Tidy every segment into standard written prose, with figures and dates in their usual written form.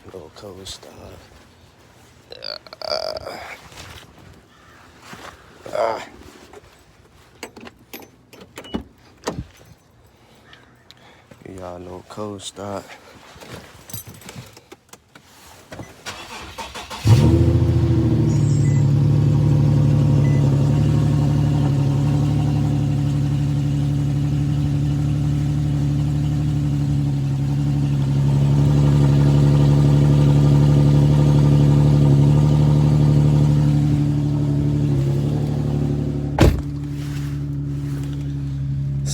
Little cold start. Y'all know cold start.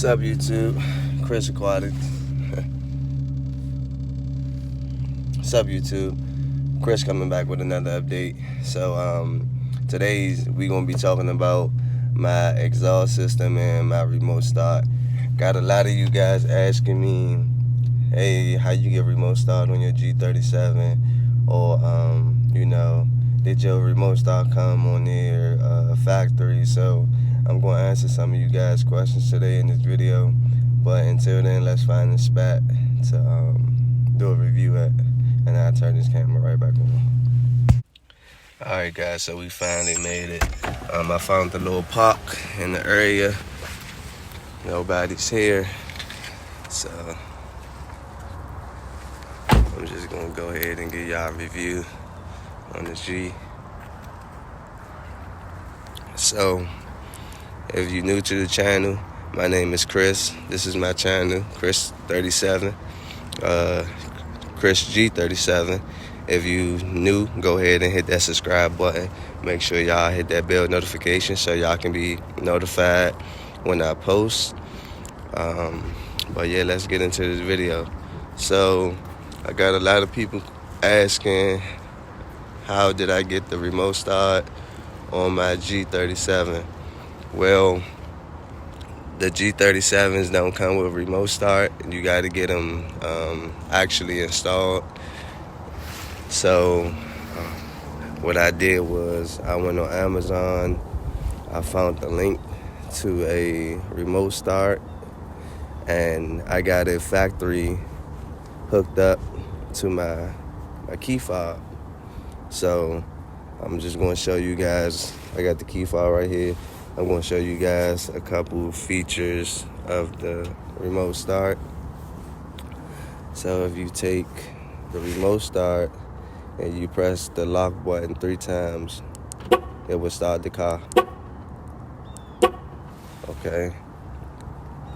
What's up, YouTube? Chris Aquatics. What's up, YouTube? Chris coming back with another update. So today's we gonna be talking about my exhaust system and my remote start. Got a lot of you guys asking me, hey, how you get remote start on your G37, or did your remote start come on their factory? So I'm going to answer some of you guys' questions today in this video. But until then, let's find a spot to do a review at, and I'll turn this camera right back on. Alright guys, so we finally made it. I found the little park in the area. Nobody's here. So I'm just gonna go ahead and give y'all a review on the G. So if you're new to the channel, my name is Chris. This is my channel, Chris37, Chris G37. If you new, go ahead and hit that subscribe button. Make sure y'all hit that bell notification so y'all can be notified when I post. But yeah, let's get into this video. So I got a lot of people asking, how did I get the remote start on my G37? Well, the G37s don't come with remote start. You got to get them actually installed. So what I did was I went on Amazon. I found the link to a remote start, and I got it factory hooked up to my key fob. So I'm just going to show you guys. I got the key fob right here. I'm going to show you guys a couple features of the remote start. So if you take the remote start and you press the lock button 3 times, it will start the car. Okay.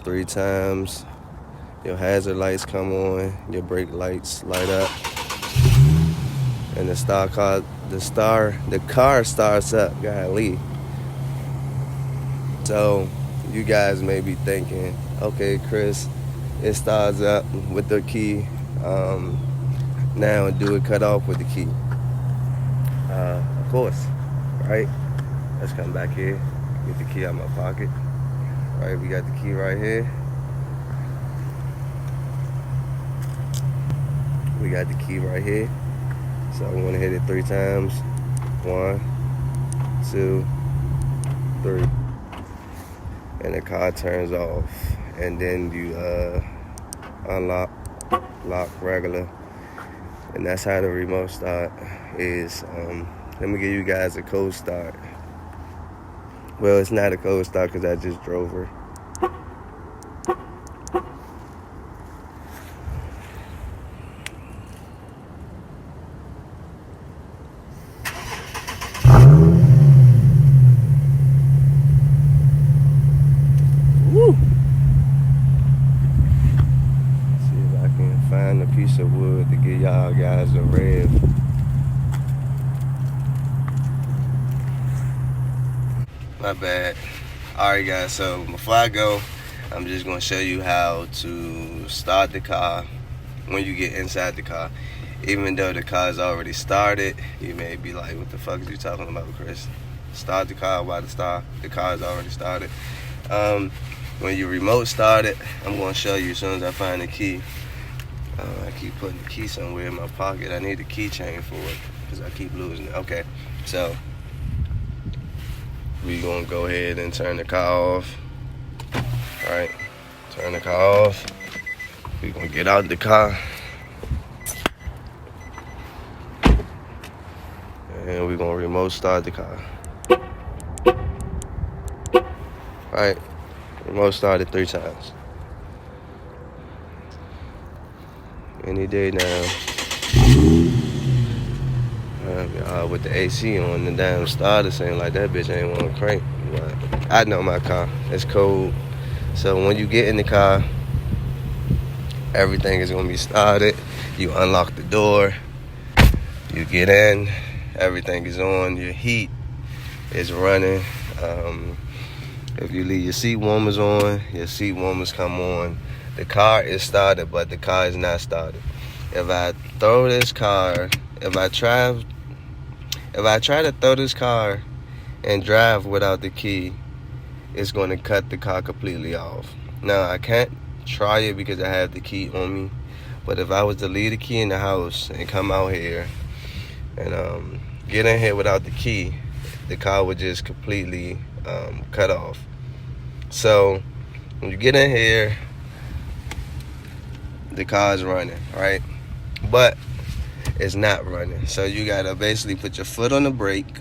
3 times, your hazard lights come on, your brake lights light up, and the car starts up. Golly. So you guys may be thinking, okay, Chris, it starts up with the key. Now do it cut off with the key? Of course, right? Let's come back here, get the key out of my pocket. Right, we got the key right here. We got the key right here. So I'm gonna hit it 3 times. 1, 2, 3. And the car turns off. And then you unlock, lock regular. And that's how the remote start is. Let me give you guys a cold start. Well, it's not a cold start because I just drove her. Woo! See if I can find a piece of wood to give y'all guys a rev. My bad. Alright guys, so before I go, I'm just going to show you how to start the car when you get inside the car. Even though the car is already started, you may be like, what the fuck are you talking about, Chris? Start the car while the car is already started. When you remote start it, I'm going to show you as soon as I find the key. I keep putting the key somewhere in my pocket. I need the keychain for it because I keep losing it. Okay, so we're going to go ahead and turn the car off. All right, turn the car off. We're going to get out the car. And we're gonna remote start the car. Alright, remote started 3 times. Any day now. With the AC on, the damn starter saying like that bitch ain't want to crank. But I know my car, it's cold. So when you get in the car, everything is gonna be started. You unlock the door, you get in, everything is on, your heat is running. If you leave your seat warmers on, your seat warmers come on. The car is started, but the car is not started. If I try to throw this car and drive without the key, it's going to cut the car completely off. Now, I can't try it because I have the key on me, but if I was to leave the key in the house and come out here and get in here without the key, the car would just completely cut off. So, when you get in here, the car is running, right? But it's not running. So you gotta basically put your foot on the brake,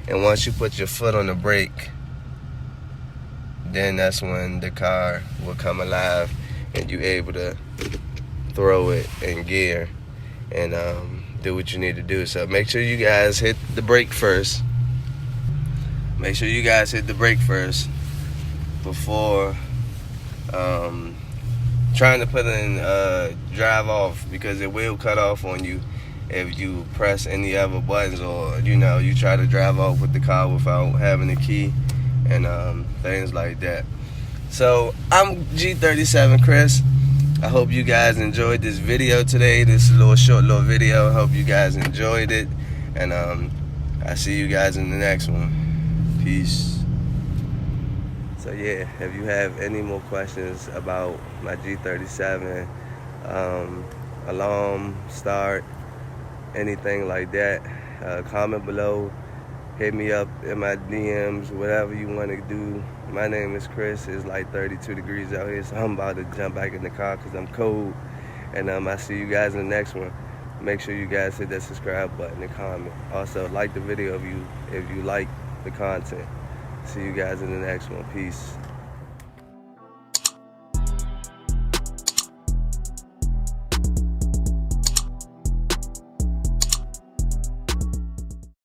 and once you put your foot on the brake, then that's when the car will come alive and you're able to throw it in gear and do what you need to do. So make sure you guys hit the brake first. Make sure you guys hit the brake first before trying to put in drive off, because it will cut off on you if you press any other buttons, or you try to drive off with the car without having a key and things like that. So I'm G37 Chris. I hope you guys enjoyed this video today. This is a short little video. I hope you guys enjoyed it, and I see you guys in the next one. Peace. So yeah, if you have any more questions about my G37, alarm, start, anything like that, comment below, hit me up in my DMs, whatever you want to do. My name is Chris. It's like 32 degrees out here, so I'm about to jump back in the car because I'm cold. And I see you guys in the next one. Make sure you guys hit that subscribe button and comment. Also, like the video if you like the content. See you guys in the next one. Peace.